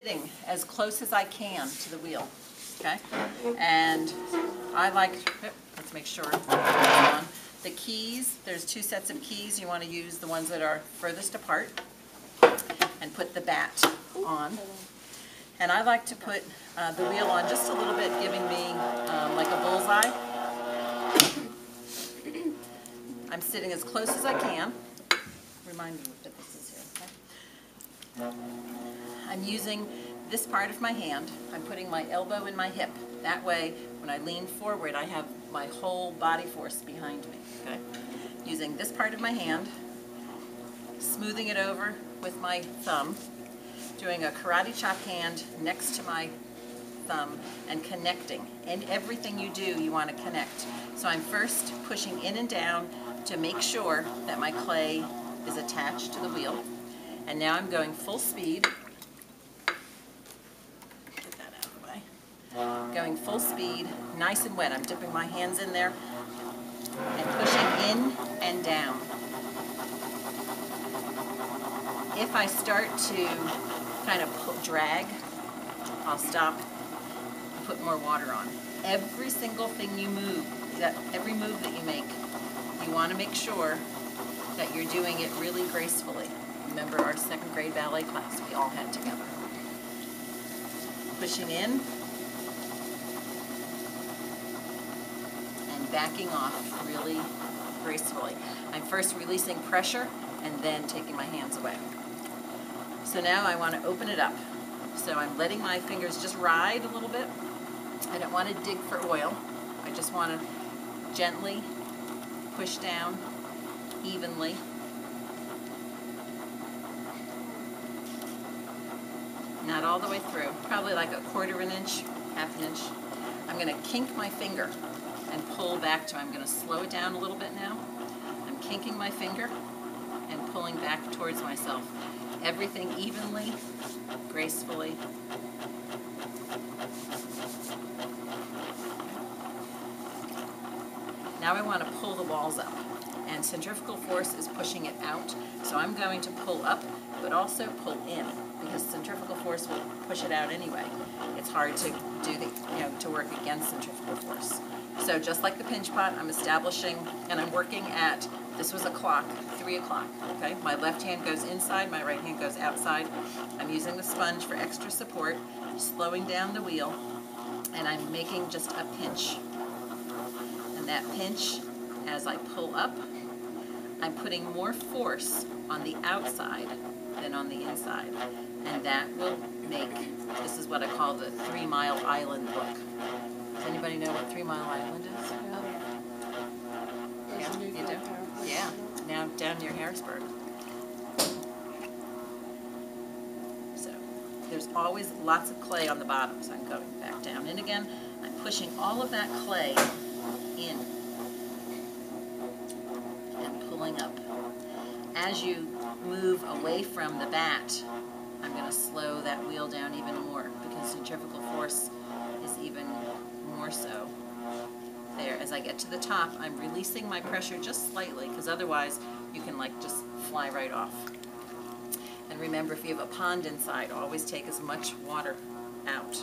Sitting as close as I can to the wheel, okay? And I like, let's make sure it's on. The keys, there's two sets of keys. You want to use the ones that are furthest apart and put the bat on. And I like to put the wheel on just a little bit, giving me like a bullseye. I'm sitting as close as I can. Remind me what this is here, okay? I'm using this part of my hand. I'm putting my elbow in my hip. That way, when I lean forward, I have my whole body force behind me, okay? Using this part of my hand, smoothing it over with my thumb, doing a karate chop hand next to my thumb, and connecting. And everything you do, you want to connect. So I'm first pushing in and down to make sure that my clay is attached to the wheel. And now I'm going full speed. Get that out of the way. Going full speed, nice and wet. I'm dipping my hands in there and pushing in and down. If I start to kind of drag, I'll stop and put more water on. Every single thing you move, every move that you make, you want to make sure that you're doing it really gracefully. Remember our second grade ballet class we all had together. Pushing in and backing off really gracefully. I'm first releasing pressure and then taking my hands away. So now I want to open it up. So I'm letting my fingers just ride a little bit. I don't want to dig for oil. I just want to gently push down evenly. Not all the way through, probably like a quarter of an inch, half an inch. I'm going to kink my finger and pull back to, I'm going to slow it down a little bit now. I'm kinking my finger and pulling back towards myself. Everything evenly, gracefully. Now I want to pull the walls up, and centrifugal force is pushing it out. So I'm going to pull up, but also pull in, because centrifugal force will push it out anyway. It's hard to do to work against centrifugal force. So just like the pinch pot, I'm establishing, and I'm working at, this was a clock, 3 o'clock, okay? My left hand goes inside, my right hand goes outside. I'm using the sponge for extra support, slowing down the wheel, and I'm making just a pinch. And that pinch, as I pull up, I'm putting more force on the outside than on the inside. And that will make, this is what I call the 3 Mile Island look. Does anybody know what 3 Mile Island is? Yeah, you do? Yeah, now down near Harrisburg. So there's always lots of clay on the bottom, so I'm going back down in again. I'm pushing all of that clay in and pulling up. As you move away from the bat, I'm going to slow that wheel down even more, because centrifugal force is even more so. There, as I get to the top, I'm releasing my pressure just slightly, because otherwise you can like just fly right off. And remember, if you have a pond inside, always take as much water out,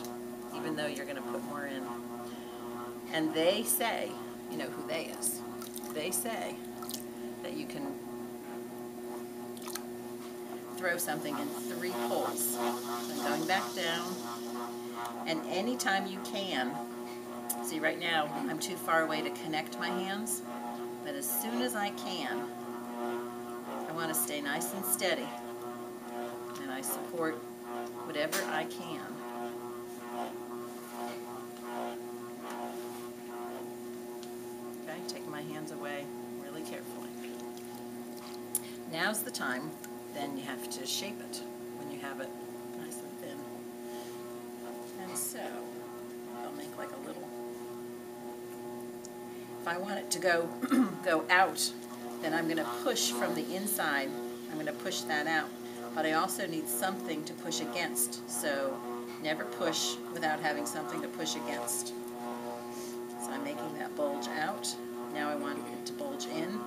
even though you're going to put more in. And they say, you know who they is, they say that you can throw something in 3 pulls. So I'm going back down, and anytime you can, see right now I'm too far away to connect my hands, but as soon as I can, I want to stay nice and steady, and I support whatever I can. Okay, taking my hands away really carefully. Now's the time. Then you have to shape it when you have it nice and thin. And so, I'll make like a little, if I want it to go, go out, then I'm going to push from the inside. I'm going to push that out. But I also need something to push against. So, never push without having something to push against. So I'm making that bulge out. Now I want it to bulge in.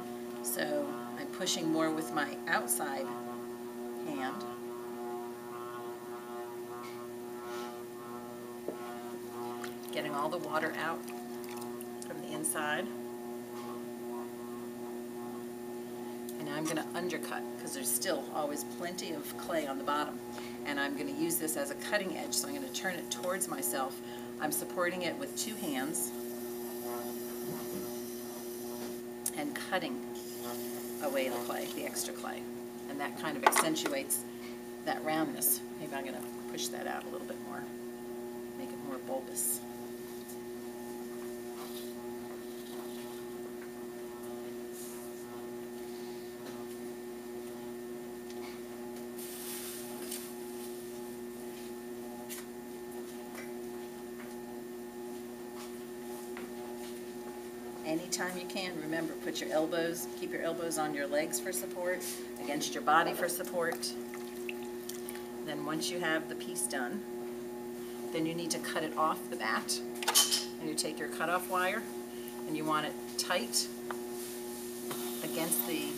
So I'm pushing more with my outside hand getting all the water out from the inside. And now I'm going to undercut because there's still always plenty of clay on the bottom. And I'm going to use this as a cutting edge, so I'm going to turn it towards myself. I'm supporting it with 2 hands and cutting away the clay, the extra clay. And that kind of accentuates that roundness. Maybe I'm going to push that out a little bit more, make it more bulbous. Anytime you can, remember, put your elbows, keep your elbows on your legs for support, against your body for support. Then once you have the piece done, then you need to cut it off the bat. And you take your cutoff wire and you want it tight against the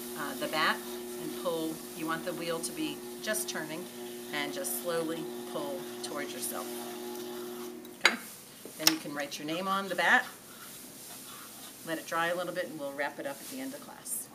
bat and pull. You want the wheel to be just turning and just slowly pull towards yourself. Okay? Then you can write your name on the bat. Let it dry a little bit and we'll wrap it up at the end of class.